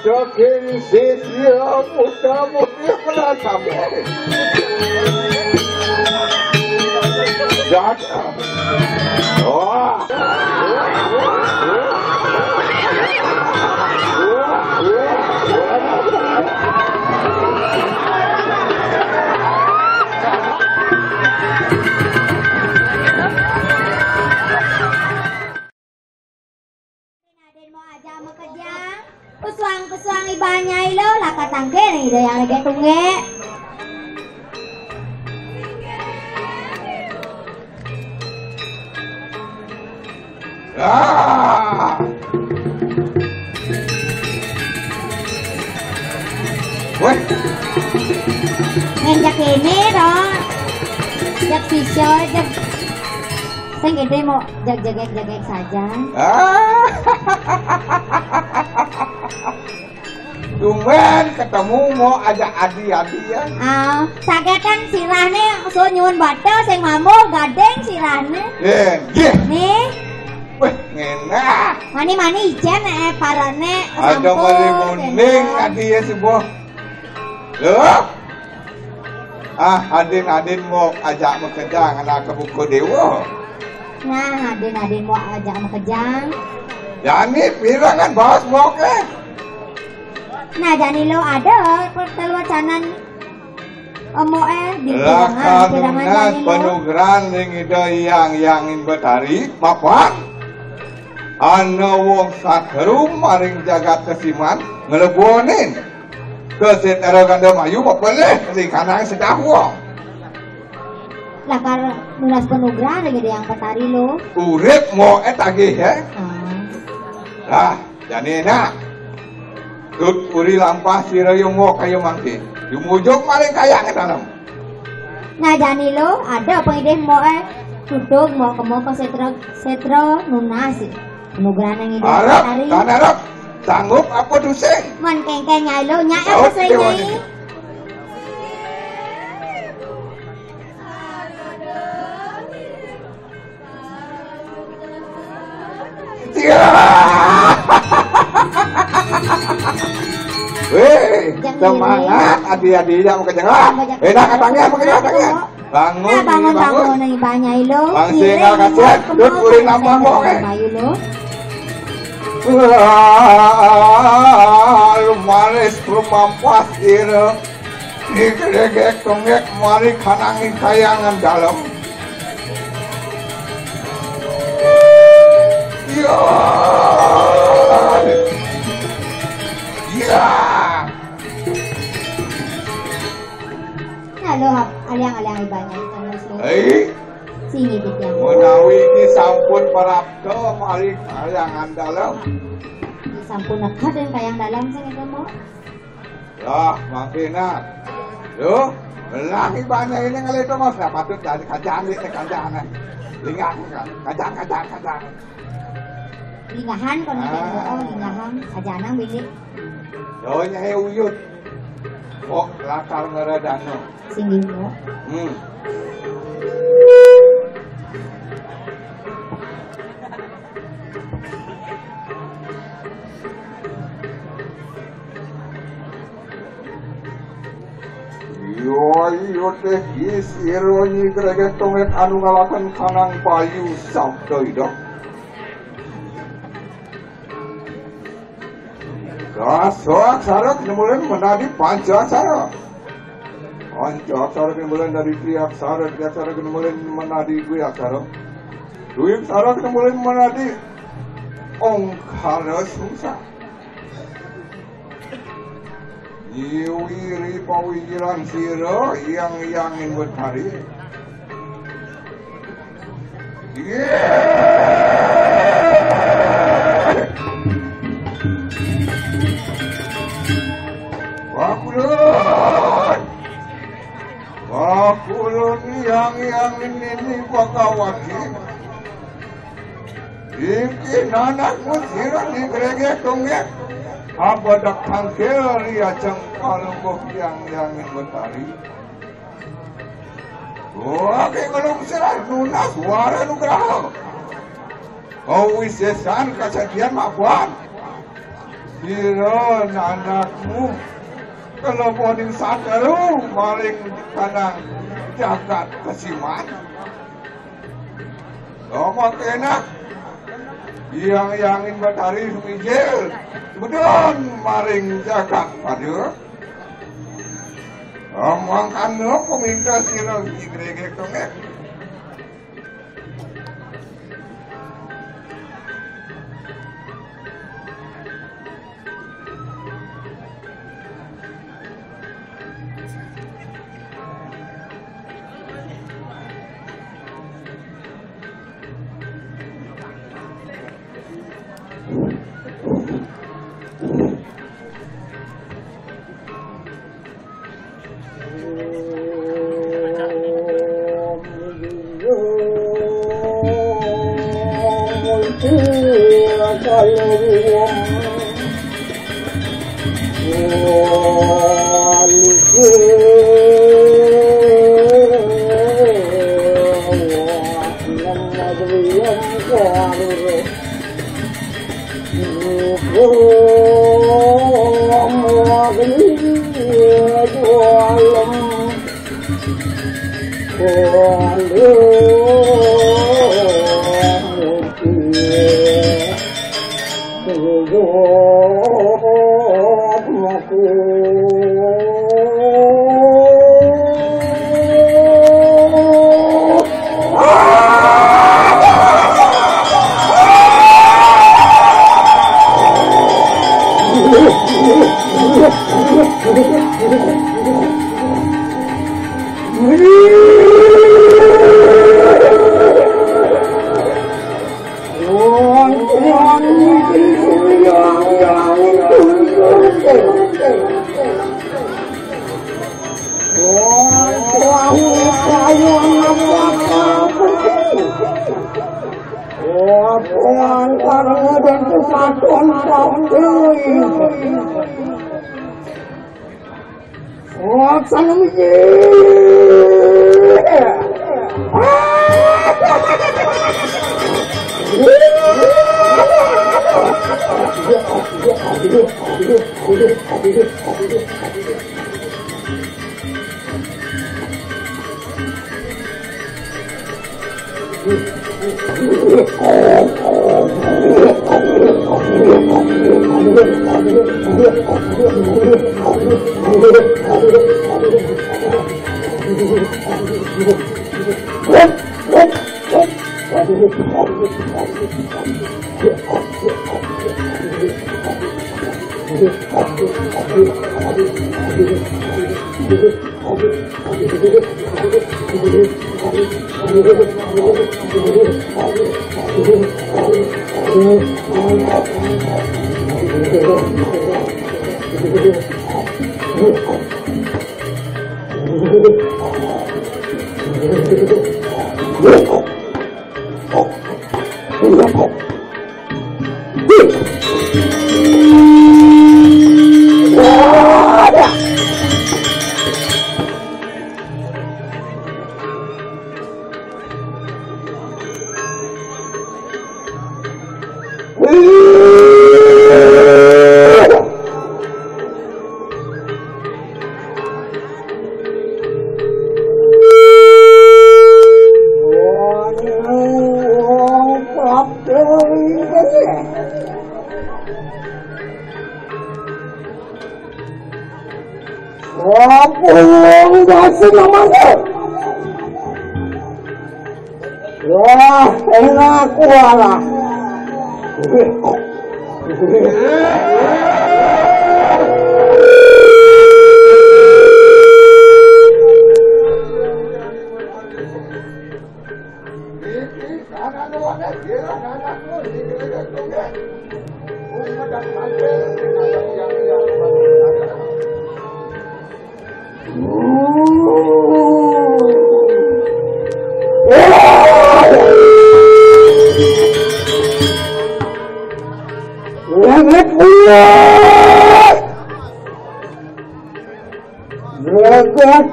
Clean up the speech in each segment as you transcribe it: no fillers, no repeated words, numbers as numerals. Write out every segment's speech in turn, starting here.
Jokin sisya muda-mudi penasamu Jaka Pesuang ibanya ilo laka tangke nih deh yang lagi tungge. Weh, ngenjak ini dong, jak sisyo, jak saya gitu mau jag saja. Cuman ketemu mau ajak adi-adian. Sagetan sirahnya so nyuwun batel sing mamuk gadeng sirahnya. Nih. Weh, ngena. Mani ijen parane ada mari munding adi ya sebuah. Loh. Adin mau ajak bekerja anak ke buku dewa. Nah, Adin mau ajak bekerja. Jani pirangan bahas moke. Nah, Jani lo ada perteluacanan di pirangan Jani lo. Penugran ning ida yang betari mapan. Ana wong sakerum maring jagat kesiman ngelebonin. Kesetara ganda mayu papeleh ning kanang sedah wong. Lakar nulas penugran lagi yang petari lo. Urip mau tagih ya. Lah, jani enak. Tut uri lampah sira yung mo kayo mangki. Yung mujok maring kaya ke dalam. Nah, jani lo ada pengide mo tudog mo kemo ke setro nunasi. Penugran yang ide petari. Arab. Sanggup apa duseng? Man kengkeng nyai lo nyai apa sih nyai? Weh, semangat adik-adiknya mau kejengan. Enak katanya, katanya. Bangun nih banyak lo. Bang singal kasihan, dut kuring nambah mau lumaris lumampas ira. Dikegek tongek mari kanangin kayangan dalam. Ya. Halo, aliang ibanya terus lo. Sini dia. Menawi iki sampun parapto mari kayangan dalam. Sampun nekat dan kayang dalam sing itu mau. Lah, makina. Yo, belang ibanya ini ngeleto mas patut dari kajang iki kajang. Lingang kan. Kajang. Lingahan kon lingahan ajanang bilik. Yo nyai uyut. Kok lakar ngeredano. Singgi mo. Yo teh isiro nyi greget tonget anu ngalakan kanang payu sabda ida. Kasoak sarok nemulen menadi pancaksara. Pancaksara nemulen dari triaksara nemulen menadi dwiaksara. Dwiaksara nemulen menadi ongkara susah. Iwiri pawiran sira yang betari. Yeah! Iki nanakmu sirah di gereja kongnya. Apa dak tangkel ria cengkalungkuh yang mentari. Oke kalau sirah nunas suara nugraha. Oh wisesan kejadian mabuan. Sirah nanakmu. Kalau boning sadaru maring kanang jagat kesiman. Lama kena yang matahari sumijil bedon maring jagat pada omong kanu peminta sirah igre kongek.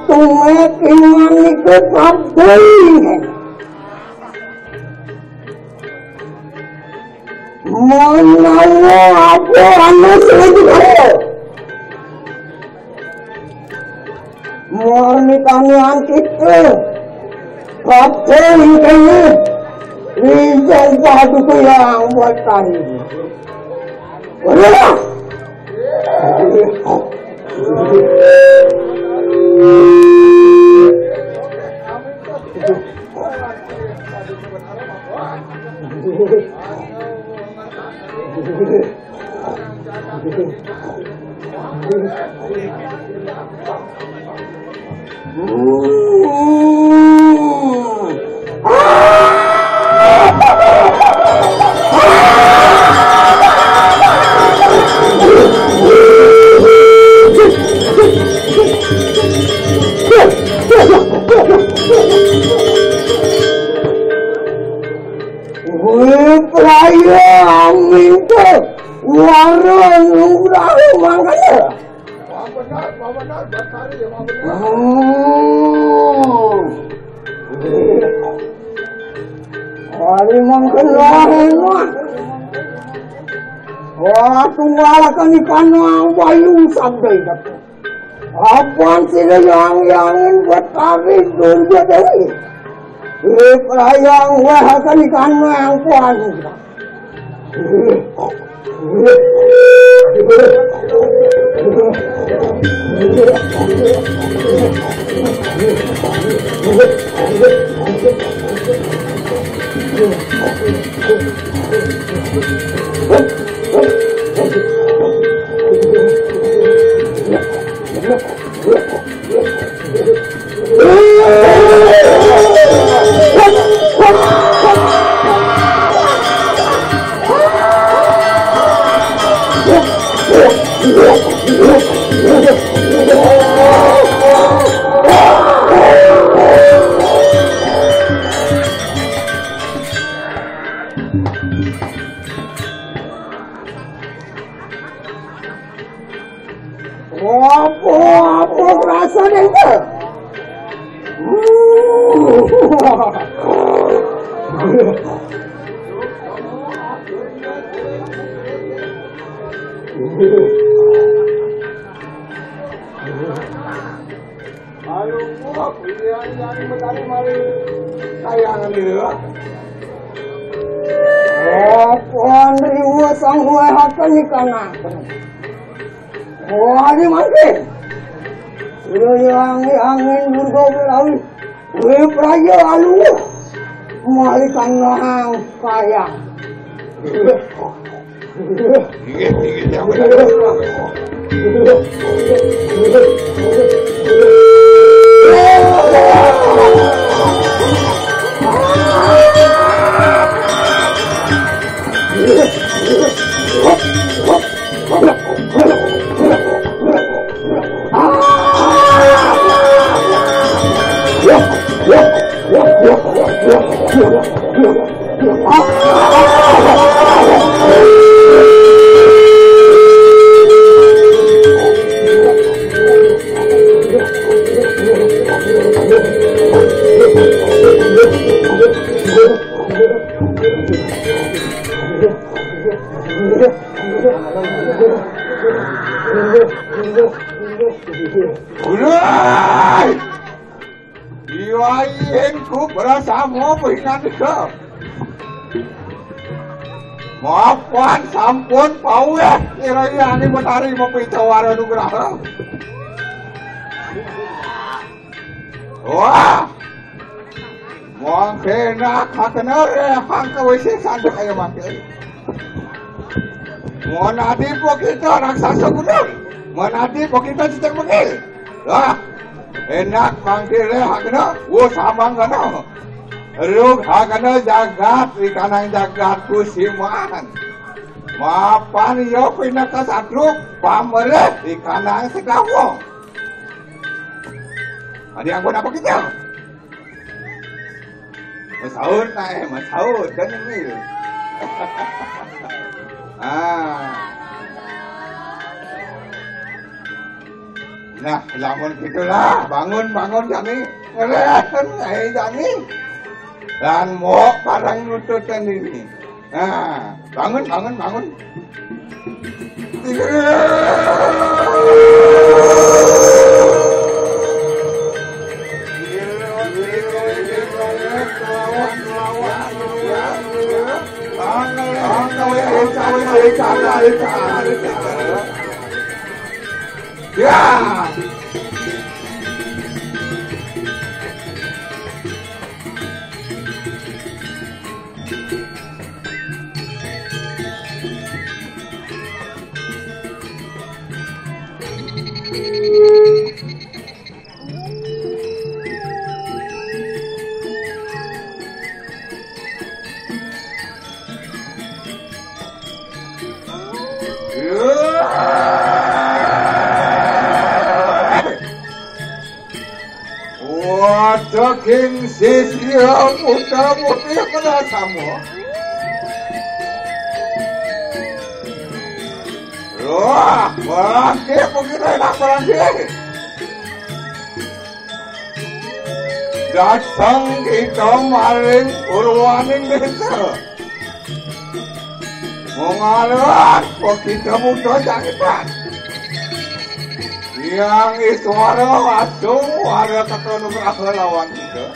tumek iman iku kabeh. Menawa apa anu selingkuh. Murni kanian kita. Kabeh ini rizal paduka yang buat tadi. Wala. Tunggalkan ikan yang bayu sampai dapat. Apaan sih yang bertari durga dewi? Perayaan wahakan ikan yang kuat. Apa rasanya itu? Ayo, ini mencari mari tayangan ini. Apaan riwa sang wahakan ikan wah ini makin yang angin burgo belawi praja alu malikan nohang kaya Gigit yang benar. Udah, diwain ku berasa mau ingat ke. Maafkan sampun pau ya, kira-kira ini mentari mau pitawar anugerah. Wah, mau kena kakener hangka wc sandok ayo makai. Mau nadi po kita raksasa gunung, mau nadi po kita cicak mengil. Wah, enak mangkir hakna, wo samang kana. Rug hakna jagat ikanang jagat kusiman. Mapan yo pinaka satruk pamere ikanang sedawo. Adi anggo apa kita? Masaud na masaud kan ini. Nah, lamun gitulah, bangun Jani, ngeren, Jani. Dan mau parang nututan ini. Nah, bangun. Ya. Jogging sisya muda-mudi kena sama. Wah, bangke mungkin enak bangke. Datang kita maling urwaning desa. Mengalir, kita muda jangan. Yang iswara wasung warga ketunugrah lawan kita.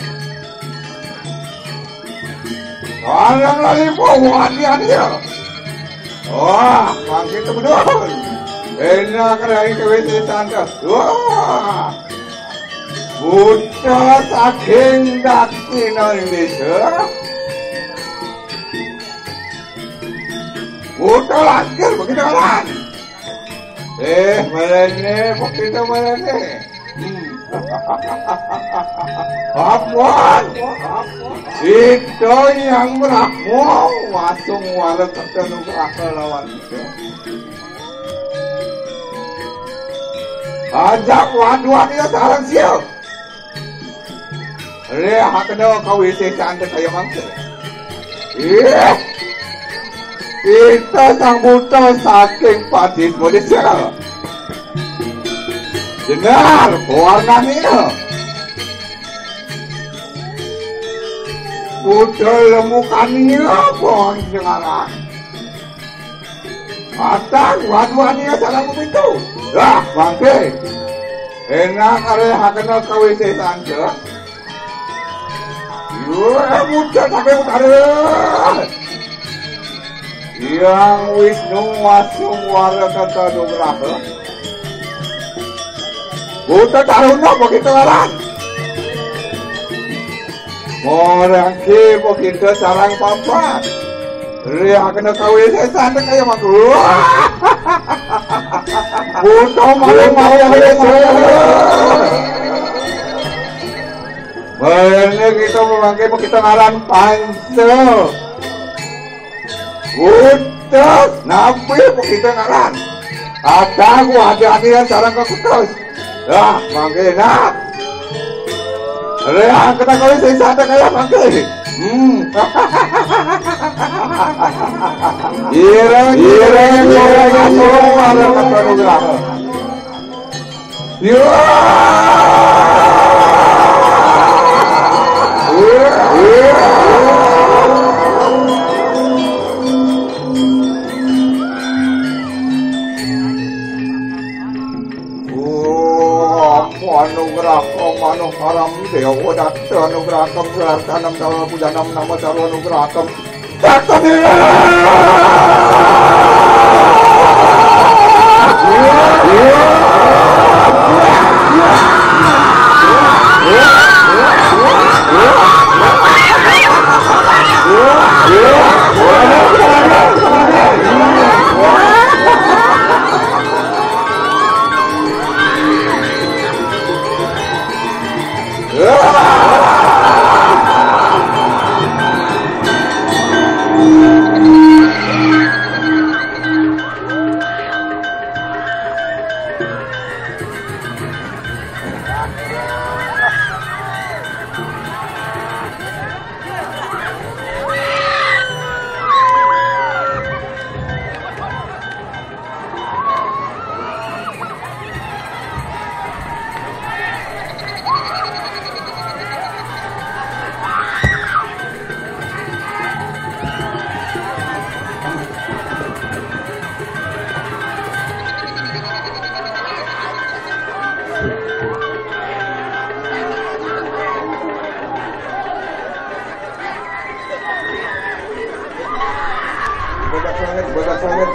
Orang lagi bawa dia. Wah, bangkit betul. Enak dari kewesesan dah. Wah, buta saking dakin Indonesia. Buta lancar begitu kan? Malane, begitu malane. Apaan? Itu yang berakmu wasung walau ketunugrah lawan itu. Ajak waduan dia sarang siap. Lihat kena kau isi cantik kayak mangsa. Kita sang buta saking padis Malaysia. Dengar warnanya. Buta lemukannya pohon dengaran. Atang waduannya salah begitu. Dah bangke. Enak area kena kawisi sangka. Buta sampai utara. Yang Wisnu wasung warga ketunugrah. Buta taruna begitu orang. Orang ke begitu sarang papat. Ria kena kawin saya santai kayak maku. Buta maling. Benar kita memakai begitu ngaran pansel. Buta nabi begitu ngaran. Ada hadiah sarang kekutus. Dah, mangke nak. Rea kita kawin saya santai kayak mangke. Ireng semua ada ketunugrah. Anugerah manu haram dewa datta anugerah keberarkanam dalam pujanam nama sarwa anugerah kem datta Badak sangit.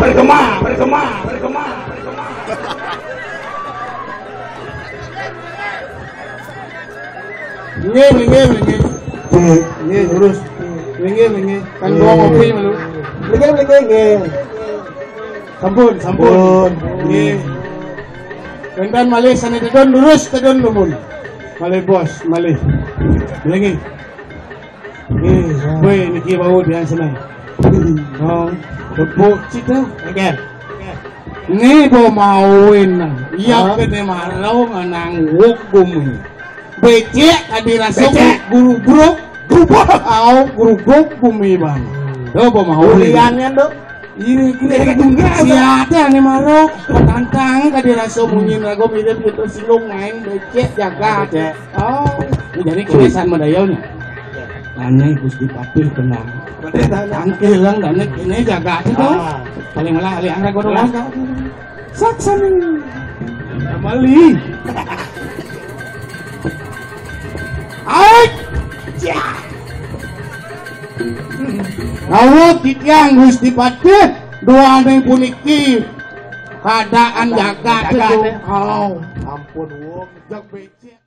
Bergema. Nge terus. Nge. Kan gua ngopi malu. Nge. Sampun. Nge. Kendan malih sana tedon lurus tedon lumun. Malih bos, malih. Nge. Boy niki bau dian senai. Oh, tepuk cita. Again. Ni bo mauin. Iya kene marau nganang hukum. Becek adirasa guru bumi bang. Do bo mauin. Liannya do. Ini siapa nih marau tantang kadirasa munyin rago mirip itu silung main becek jaga deh. Oh, jadi kebiasaan madayaunya. Aneh Gusti Patih tenang. Angkil lang danek ini jaga aja tuh. Paling malah ali angka gua doang. Saksan. Amali. Ai. Ya. Awak titiang Gusti Patih dua ning puniki. Keadaan jaga tuh. Oh, ampun wong jak becek.